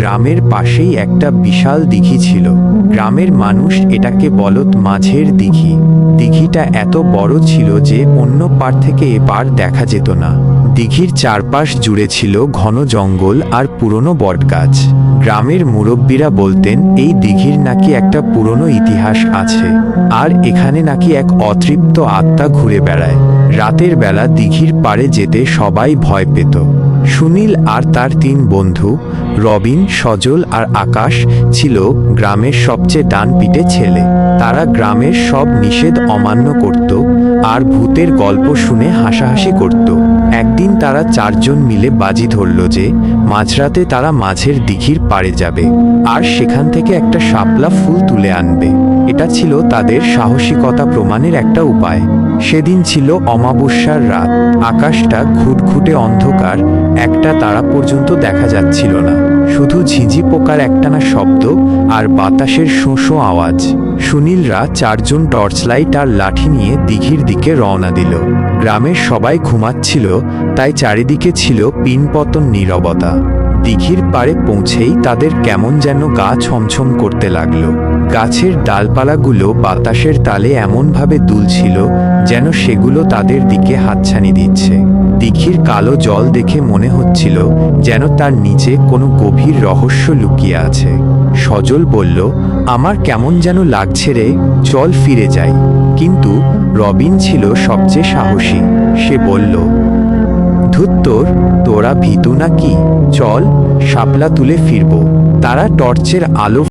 গ্রামের পাশেই একটা বিশাল দিঘি ছিল। গ্রামের মানুষ এটাকে বলত মাঝের দিঘি। দিঘিটা এত বড় ছিল যে অন্য পার থেকে এপার দেখা যেত না। দিঘির চারপাশ জুড়ে ছিল ঘন জঙ্গল আর পুরনো বটগাছ। গ্রামের মুরব্বীরা বলতেন এই দিঘির নাকি একটা পুরনো ইতিহাস আছে, আর এখানে নাকি এক অতৃপ্ত আত্মা ঘুরে বেড়ায়। রাতের বেলা দিঘির পাড়ে যেতে সবাই ভয় পেত। সুনীল আর তার 3 বন্ধু রবিন, সজল আর আকাশ ছিল গ্রামের সবচেয়ে ডানপিটে ছেলে। তারা গ্রামের সব নিষেধ অমান্য করত আর ভূতের গল্প শুনে হাসাহাসি করত। একদিন তারা 4 জন মিলে বাজি ধরল যে মাঝরাতে তারা মাঝের দিঘির পাড়ে যাবে আর সেখান থেকে একটা শাপলা ফুল তুলে আনবে। এটা ছিল তাদের সাহসিকতা প্রমাণের একটা উপায়। সেদিন ছিল অমাবস্যার রাত। আকাশটা ঘুটঘুটে অন্ধকার, একটা তারা পর্যন্ত দেখা যাচ্ছিল না, শুধু ঝিঝি পোকার একটানা শব্দ আর বাতাসের শোঁ শোঁ আওয়াজ। সুনীলরা 4 জন টর্চলাইট আর লাঠি নিয়ে দিঘির দিকে রওনা দিল। গ্রামের সবাই ঘুমাচ্ছিল, তাই চারিদিকে ছিল পিনপতন নীরবতা। দিঘির পাড়ে পৌঁছেই তাদের কেমন যেন গা ছমছম করতে লাগলো। গাছের ডালপালাগুলো বাতাসের তালে এমনভাবে দুলছিল যেন সেগুলো তাদের দিকে হাতছানি দিচ্ছে। দিঘির কালো জল দেখে মনে হচ্ছিল যেন তার নিচে কোনো গভীর রহস্য লুকিয়ে আছে। সজল বলল, আমার কেমন যেন লাগছে রে, চল ফিরে যাই। কিন্তু রবিন ছিল সবচেয়ে সাহসী। সে বলল, ধুত্তর, তোরা ভীতু নাকি? চল, শাপলা তুলে ফিরব। তারা টর্চের আলো